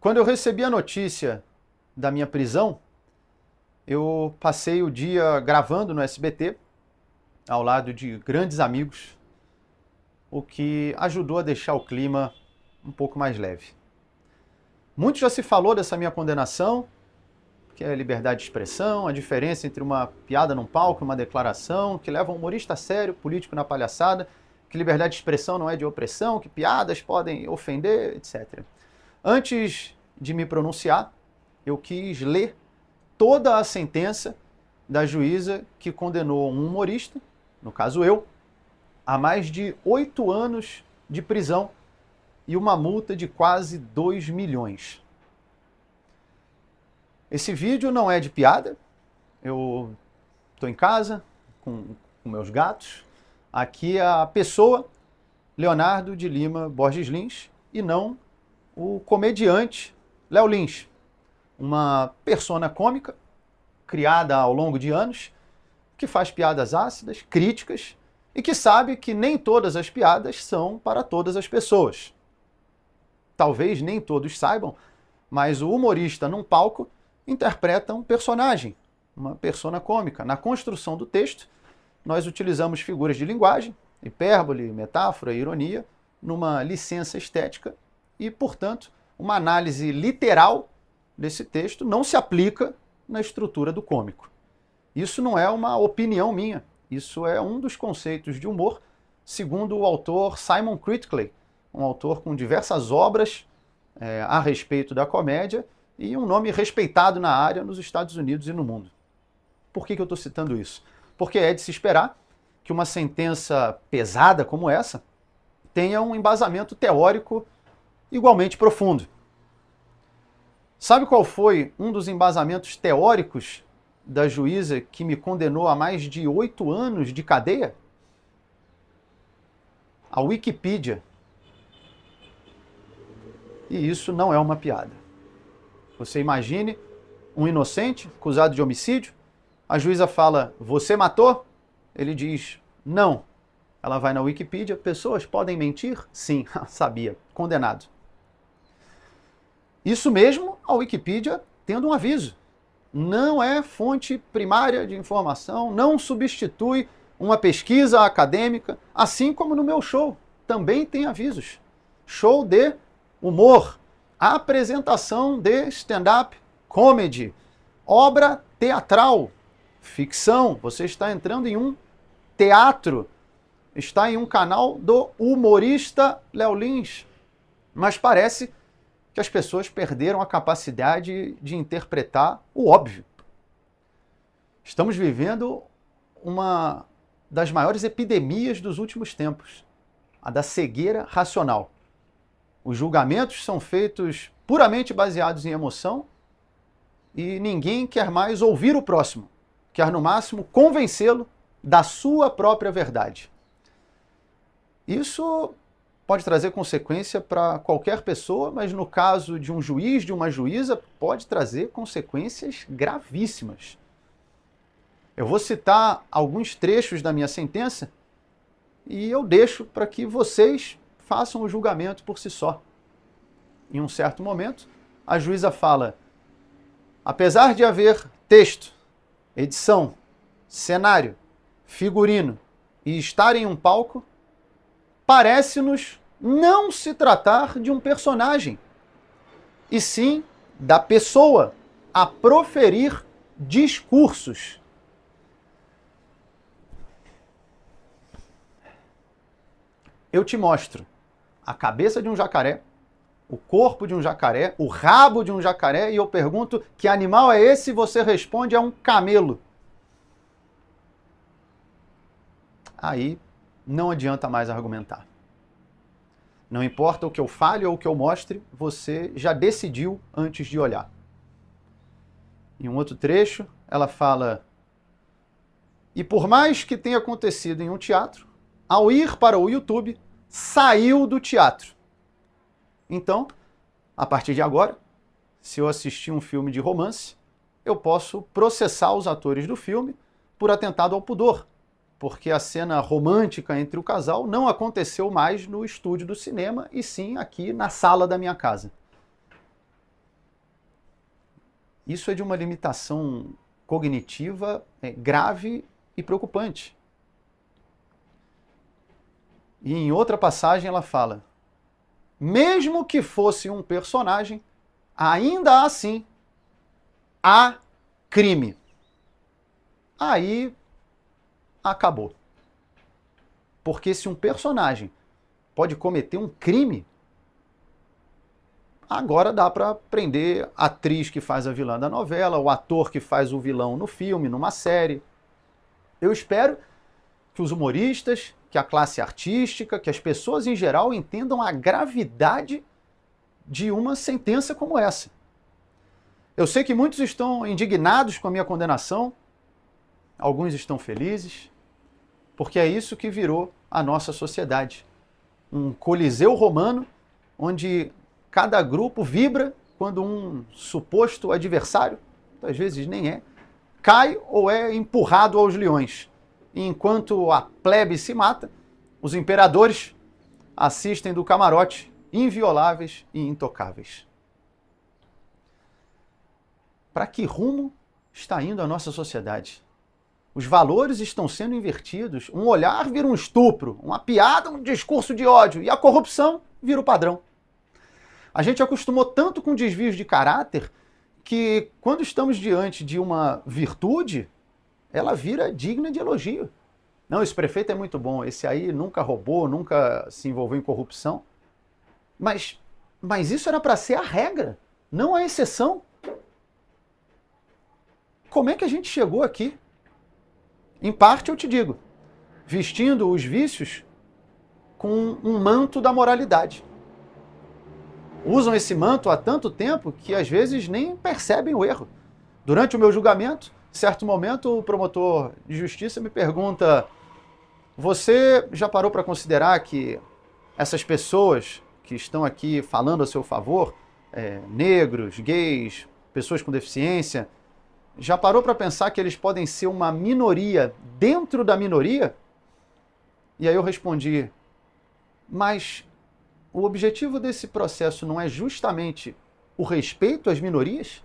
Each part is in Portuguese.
Quando eu recebi a notícia da minha prisão, eu passei o dia gravando no SBT, ao lado de grandes amigos, o que ajudou a deixar o clima um pouco mais leve. Muito já se falou dessa minha condenação, que é a liberdade de expressão, a diferença entre uma piada num palco e uma declaração, que leva um humorista a sério, político na palhaçada, que liberdade de expressão não é de opressão, que piadas podem ofender, etc. Antes de me pronunciar, eu quis ler toda a sentença da juíza que condenou um humorista, no caso eu, a mais de 8 anos de prisão e uma multa de quase 2 milhões. Esse vídeo não é de piada, eu estou em casa com meus gatos. Aqui é a pessoa Leonardo de Lima Borges Lins e não o comediante Léo Lins, uma persona cômica criada ao longo de anos, que faz piadas ácidas, críticas e que sabe que nem todas as piadas são para todas as pessoas. Talvez nem todos saibam, mas o humorista num palco interpreta um personagem, uma persona cômica. Na construção do texto, nós utilizamos figuras de linguagem, hipérbole, metáfora, ironia, numa licença estética e, portanto, uma análise literal desse texto não se aplica na estrutura do cômico. Isso não é uma opinião minha, isso é um dos conceitos de humor, segundo o autor Simon Critickley, um autor com diversas obras a respeito da comédia e um nome respeitado na área nos Estados Unidos e no mundo. Por que eu estou citando isso? Porque é de se esperar que uma sentença pesada como essa tenha um embasamento teórico igualmente profundo. Sabe qual foi um dos embasamentos teóricos da juíza que me condenou a mais de 8 anos de cadeia? A Wikipedia. E isso não é uma piada. Você imagine um inocente acusado de homicídio, a juíza fala, você matou? Ele diz, não. Ela vai na Wikipedia, pessoas podem mentir? Sim, sabia, condenado. Isso mesmo, a Wikipedia tendo um aviso. Não é fonte primária de informação, não substitui uma pesquisa acadêmica, assim como no meu show, também tem avisos. Show de humor, apresentação de stand-up comedy, obra teatral, ficção. Você está entrando em um teatro, está em um canal do humorista Léo Lins. Mas parece que as pessoas perderam a capacidade de interpretar o óbvio. Estamos vivendo uma das maiores epidemias dos últimos tempos, a da cegueira racional. Os julgamentos são feitos puramente baseados em emoção e ninguém quer mais ouvir o próximo, quer no máximo convencê-lo da sua própria verdade. Isso pode trazer consequência para qualquer pessoa, mas no caso de um juiz, de uma juíza, pode trazer consequências gravíssimas. Eu vou citar alguns trechos da minha sentença e eu deixo para que vocês façam o julgamento por si só. Em um certo momento, a juíza fala, apesar de haver texto, edição, cenário, figurino e estar em um palco, parece-nos não se tratar de um personagem, e sim da pessoa a proferir discursos. Eu te mostro a cabeça de um jacaré, o corpo de um jacaré, o rabo de um jacaré, e eu pergunto que animal é esse? E você responde, é um camelo. Aí não adianta mais argumentar. Não importa o que eu fale ou o que eu mostre, você já decidiu antes de olhar. Em um outro trecho, ela fala, e por mais que tenha acontecido em um teatro, ao ir para o YouTube, saiu do teatro. Então, a partir de agora, se eu assistir um filme de romance, eu posso processar os atores do filme por atentado ao pudor, porque a cena romântica entre o casal não aconteceu mais no estúdio do cinema, e sim aqui na sala da minha casa. Isso é de uma limitação cognitiva grave e preocupante. E em outra passagem ela fala: mesmo que fosse um personagem, ainda assim há crime. Aí acabou. Porque se um personagem pode cometer um crime, agora dá para prender a atriz que faz a vilã da novela, o ator que faz o vilão no filme, numa série. Eu espero que os humoristas, que a classe artística, que as pessoas em geral entendam a gravidade de uma sentença como essa. Eu sei que muitos estão indignados com a minha condenação, alguns estão felizes, porque é isso que virou a nossa sociedade. Um coliseu romano onde cada grupo vibra quando um suposto adversário, às vezes nem é, cai ou é empurrado aos leões. E enquanto a plebe se mata, os imperadores assistem do camarote, invioláveis e intocáveis. Para que rumo está indo a nossa sociedade? Os valores estão sendo invertidos, um olhar vira um estupro, uma piada, um discurso de ódio, e a corrupção vira o padrão. A gente acostumou tanto com desvios de caráter que, quando estamos diante de uma virtude, ela vira digna de elogio. Não, esse prefeito é muito bom, esse aí nunca roubou, nunca se envolveu em corrupção. Mas isso era para ser a regra, não a exceção. Como é que a gente chegou aqui? Em parte, eu te digo, vestindo os vícios com um manto da moralidade. Usam esse manto há tanto tempo que às vezes nem percebem o erro. Durante o meu julgamento, em certo momento, o promotor de justiça me pergunta: você já parou para considerar que essas pessoas que estão aqui falando a seu favor, negros, gays, pessoas com deficiência, já parou para pensar que eles podem ser uma minoria dentro da minoria? E aí eu respondi: mas o objetivo desse processo não é justamente o respeito às minorias?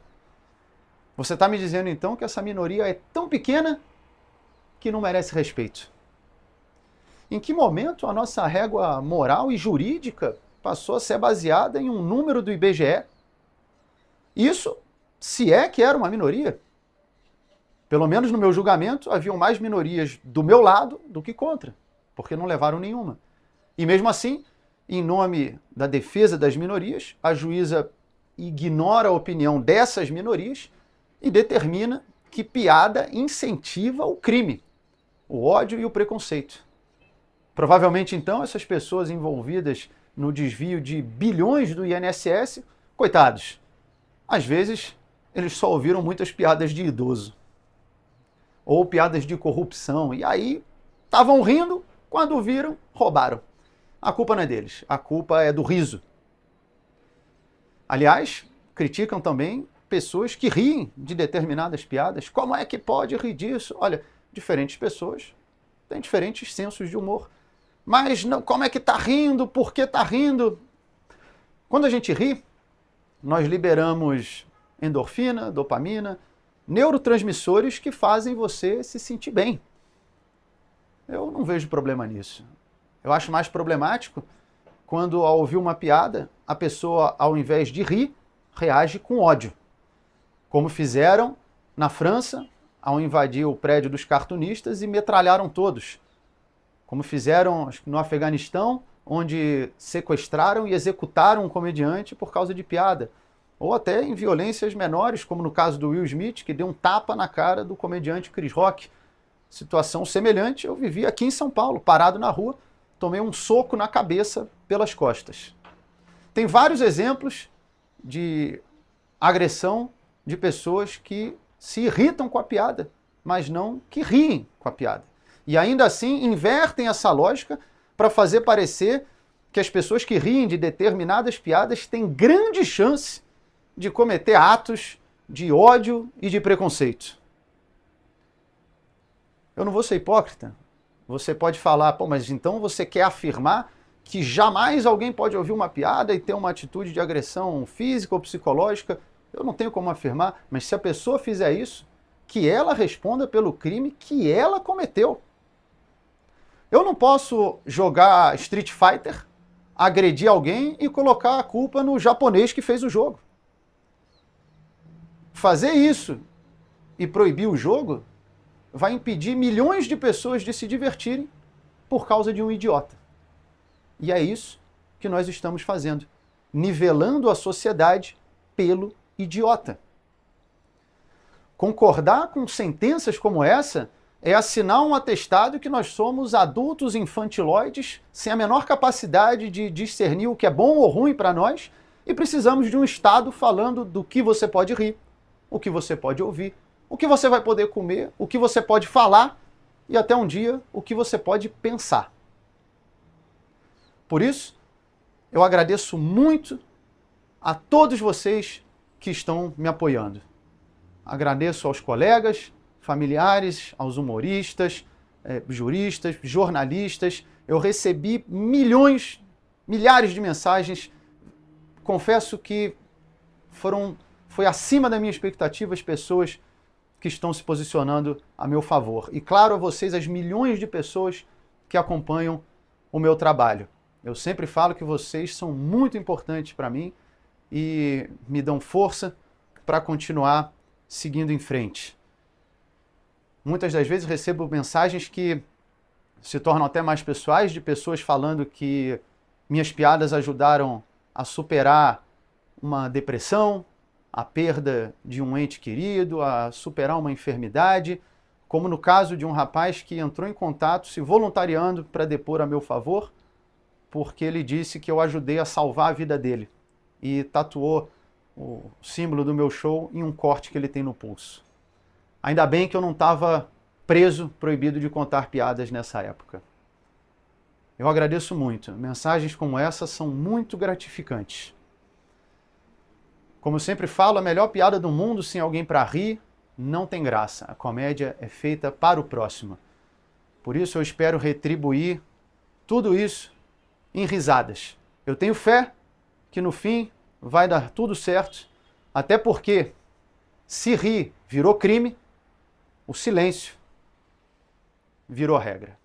Você está me dizendo então que essa minoria é tão pequena que não merece respeito. Em que momento a nossa régua moral e jurídica passou a ser baseada em um número do IBGE? Isso, se é que era uma minoria. Pelo menos no meu julgamento, haviam mais minorias do meu lado do que contra, porque não levaram nenhuma. E mesmo assim, em nome da defesa das minorias, a juíza ignora a opinião dessas minorias e determina que piada incentiva o crime, o ódio e o preconceito. Provavelmente, então, essas pessoas envolvidas no desvio de bilhões do INSS, coitados, às vezes eles só ouviram muitas piadas de idoso ou piadas de corrupção, e aí estavam rindo, quando viram, roubaram. A culpa não é deles, a culpa é do riso. Aliás, criticam também pessoas que riem de determinadas piadas. Como é que pode rir disso? Olha, diferentes pessoas têm diferentes sensos de humor. Mas não, como é que está rindo? Por que está rindo? Quando a gente ri, nós liberamos endorfina, dopamina, neurotransmissores que fazem você se sentir bem. Eu não vejo problema nisso. Eu acho mais problemático quando, ao ouvir uma piada, a pessoa, ao invés de rir, reage com ódio. Como fizeram na França, ao invadir o prédio dos cartunistas e metralharam todos. Como fizeram, acho que no Afeganistão, onde sequestraram e executaram um comediante por causa de piada. Ou até em violências menores, como no caso do Will Smith, que deu um tapa na cara do comediante Chris Rock. Situação semelhante eu vivi aqui em São Paulo, parado na rua, tomei um soco na cabeça pelas costas. Tem vários exemplos de agressão de pessoas que se irritam com a piada, mas não que riem com a piada. E ainda assim invertem essa lógica para fazer parecer que as pessoas que riem de determinadas piadas têm grande chance de cometer atos de ódio e de preconceito. Eu não vou ser hipócrita. Você pode falar, pô, mas então você quer afirmar que jamais alguém pode ouvir uma piada e ter uma atitude de agressão física ou psicológica Eu não tenho como afirmar, mas se a pessoa fizer isso, que ela responda pelo crime que ela cometeu. Eu não posso jogar Street Fighter, agredir alguém e colocar a culpa no japonês que fez o jogo. Fazer isso e proibir o jogo vai impedir milhões de pessoas de se divertirem por causa de um idiota. E é isso que nós estamos fazendo, nivelando a sociedade pelo idiota. Concordar com sentenças como essa é assinar um atestado que nós somos adultos infantiloides, sem a menor capacidade de discernir o que é bom ou ruim para nós, e precisamos de um Estado falando do que você pode rir, o que você pode ouvir, o que você vai poder comer, o que você pode falar e até um dia o que você pode pensar. Por isso, eu agradeço muito a todos vocês que estão me apoiando. Agradeço aos colegas, familiares, aos humoristas, juristas, jornalistas. Eu recebi milhares de mensagens. Confesso que foi acima da minha expectativa as pessoas que estão se posicionando a meu favor. E claro, a vocês, as milhões de pessoas que acompanham o meu trabalho. Eu sempre falo que vocês são muito importantes para mim e me dão força para continuar seguindo em frente. Muitas das vezes recebo mensagens que se tornam até mais pessoais, de pessoas falando que minhas piadas ajudaram a superar uma depressão, a perda de um ente querido, a superar uma enfermidade, como no caso de um rapaz que entrou em contato se voluntariando para depor a meu favor, porque ele disse que eu ajudei a salvar a vida dele e tatuou o símbolo do meu show em um corte que ele tem no pulso. Ainda bem que eu não estava preso, proibido de contar piadas nessa época. Eu agradeço muito. Mensagens como essa são muito gratificantes. Como eu sempre falo, a melhor piada do mundo sem alguém para rir não tem graça. A comédia é feita para o próximo. Por isso eu espero retribuir tudo isso em risadas. Eu tenho fé que no fim vai dar tudo certo, até porque se rir virou crime, o silêncio virou regra.